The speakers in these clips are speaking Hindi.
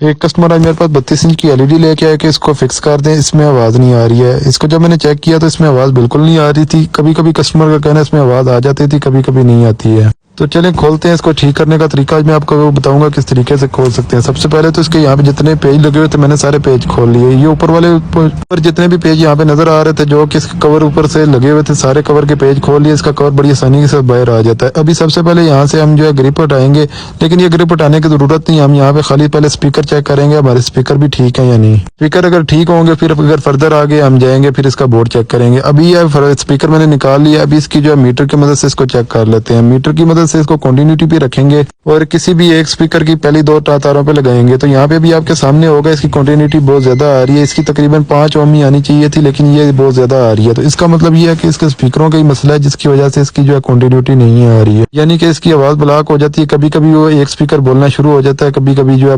एक कस्टमर आज मेरे पास 32 इंच की एलईडी लेके आया कि इसको फिक्स कर दें, इसमें आवाज़ नहीं आ रही है। इसको जब मैंने चेक किया तो इसमें आवाज़ बिल्कुल नहीं आ रही थी। कभी कभी कस्टमर का कहना है इसमें आवाज़ आ जाती थी, कभी कभी नहीं आती है। तो चलें खोलते हैं। इसको ठीक करने का तरीका आज मैं आपको बताऊंगा किस तरीके से खोल सकते हैं। सबसे पहले तो इसके यहाँ पे जितने पेज लगे हुए थे मैंने सारे पेज खोल लिए। ये ऊपर वाले ऊपर जितने भी पेज यहाँ पे नजर आ रहे थे जो कि इसके कवर ऊपर से लगे हुए थे, सारे कवर के पेज खोल लिए। इसका कवर बड़ी आसानी से बाहर आ जाता है। अभी सबसे पहले यहाँ से हम जो है ग्रिप हटाएंगे, लेकिन ये ग्रिप हटाने की जरूरत नहीं। हम यहाँ पे खाली पहले स्पीकर चेक करेंगे हमारे स्पीकर भी ठीक है या नहीं। स्पीकर अगर ठीक होंगे फिर अगर फर्दर आगे हम जाएंगे फिर इसका बोर्ड चेक करेंगे। अभी ये स्पीकर मैंने निकाल लिया। अभी इसकी जो है मीटर की मदद से इसको चेक कर लेते हैं। मीटर की मदद से इसको कंटिन्यूटी भी रखेंगे और किसी भी एक स्पीकर की पहली 2 तारों पे लगाएंगे। तो यहाँ पे भी आपके सामने होगा इसकी कंटिन्यूटी बहुत ज्यादा आ रही है। इसकी तकरीबन 5 ओम ही आनी चाहिए थी, लेकिन ये बहुत ज्यादा आ रही है। तो इसका मतलब ये है कि इसके स्पीकरों का ही मसला है जिसकी वजह से इसकी जो है कंटिन्यूटी नहीं आ रही है, यानी कि इसकी आवाज ब्लॉक हो जाती है। कभी कभी वो एक स्पीकर बोलना शुरू हो जाता है, कभी कभी जो है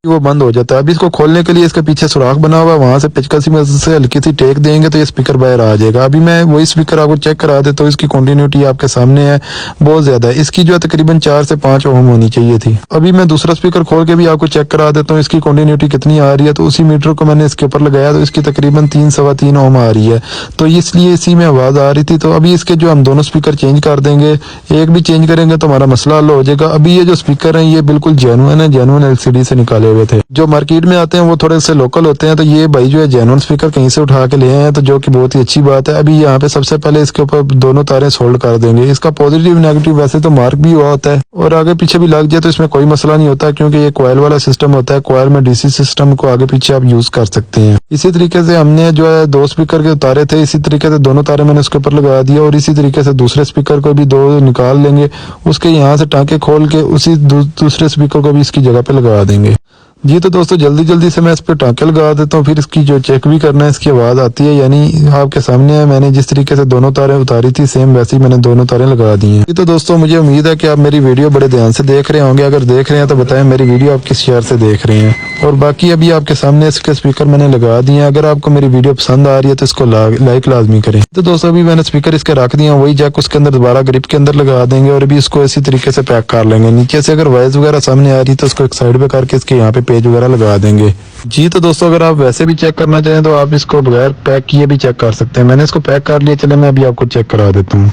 वो बंद हो जाता है। अभी इसको खोलने के लिए इसके पीछे सुराख बना हुआ है, वहां से पेचकस की मदद से हल्की सी टेक देंगे तो ये स्पीकर बाहर आ जाएगा। अभी मैं वही स्पीकर आपको चेक करा देता हूँ। इसकी कंटिन्यूटी आपके सामने है, बहुत ज्यादा है। इसकी जो है तकरीबन 4 से 5 ओम होनी चाहिए थी। अभी मैं दूसरा स्पीकर खोल के भी आपको चेक करा देता हूँ इसकी कंटिन्यूटी कितनी आ रही है। तो उसी मीटर को मैंने इसके ऊपर लगाया तो इसकी तकरीबन 3 सवा 3 ओम आ रही है। तो इसलिए इसी में आवाज आ रही थी। तो अभी इसके जो हम दोनों स्पीकर चेंज कर देंगे, एक भी चेंज करेंगे तो हमारा मसला हल हो जाएगा। अभी ये जो स्पीकर है ये बिल्कुल जेन्युइन है, जेन्युइन एलसीडी से निकाले हुए थे। जो मार्केट में आते हैं वो थोड़े से लोकल होते हैं। तो ये भाई जो है जेन्युइन स्पीकर कहीं से उठा के ले आए हैं, तो जो कि बहुत ही अच्छी बात है। अभी यहाँ पे सबसे पहले इसके ऊपर दोनों तारें सोल्ड कर देंगे। इसका पॉजिटिव नेगेटिव वैसे तो मार्क भी हुआ होता है और आगे पीछे भी लग जाए तो इसमें कोई मसला नहीं होता, क्योंकि ये कॉइल वाला सिस्टम होता है। कॉइल में डीसी सिस्टम को आगे पीछे आप यूज कर सकते हैं। इसी तरीके से हमने जो है 2 स्पीकर के तारे थे, इसी तरीके से दोनों तारे मैंने उसके ऊपर लगा दिया और इसी तरीके से दूसरे स्पीकर को भी 2 निकाल लेंगे। उसके यहाँ से टाँके खोल के उसी दूसरे स्पीकर को भी इसकी जगह पे लगा देंगे। जी तो दोस्तों जल्दी से मैं इस पे टाँके लगा देता हूँ, फिर इसकी जो चेक भी करना है इसकी आवाज़ आती है, यानी आपके सामने है। मैंने जिस तरीके से दोनों तारें उतारी थी सेम वैसे ही मैंने दोनों तारें लगा दी हैं। जी तो दोस्तों मुझे उम्मीद है कि आप मेरी वीडियो बड़े ध्यान से देख रहे होंगे। अगर देख रहे हैं तो बताएं मेरी वीडियो आप किस शहर से देख रहे हैं। और बाकी अभी आपके सामने इसके स्पीकर मैंने लगा दिए हैं। अगर आपको मेरी वीडियो पसंद आ रही है तो इसको लाइक लाजमी करें। तो दोस्तों अभी मैंने स्पीकर इसके रख दिया, वही जैक उसके अंदर दोबारा ग्रिप के अंदर लगा देंगे और अभी इसको इसी तरीके से पैक कर लेंगे। नीचे से अगर वॉइस वगैरह सामने आ रही है तो उसको एक साइड पे करके इसके यहाँ पे पेज वगैरह लगा देंगे। जी तो दोस्तों अगर आप वैसे भी चेक करना चाहें तो आप इसको बगैर पैक किए भी चेक कर सकते हैं। मैंने इसको पैक कर लिया, चले मैं अभी आपको चेक करा देता हूँ।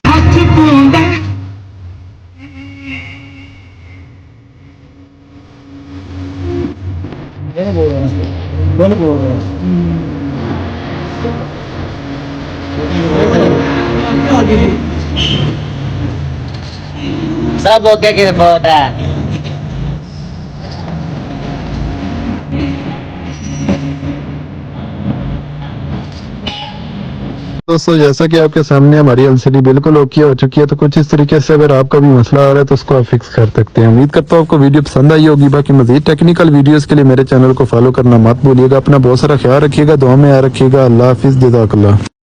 सब ओके की रिपोर्ट है। दोस्तों जैसा कि आपके सामने हमारी एलसीडी बिल्कुल ओके हो चुकी है। तो कुछ इस तरीके से अगर आपका भी मसला आ रहा है तो उसको आप फिक्स कर सकते हैं। उम्मीद करता हूँ आपको वीडियो पसंद आई होगी। बाकी मजीद टेक्निकल वीडियोस के लिए मेरे चैनल को फॉलो करना मत भूलिएगा। अपना बहुत सारा ख्याल रखिएगा, दुआ में याद रखिएगा। अल्लाह हाफिज, जज़ाकल्लाह।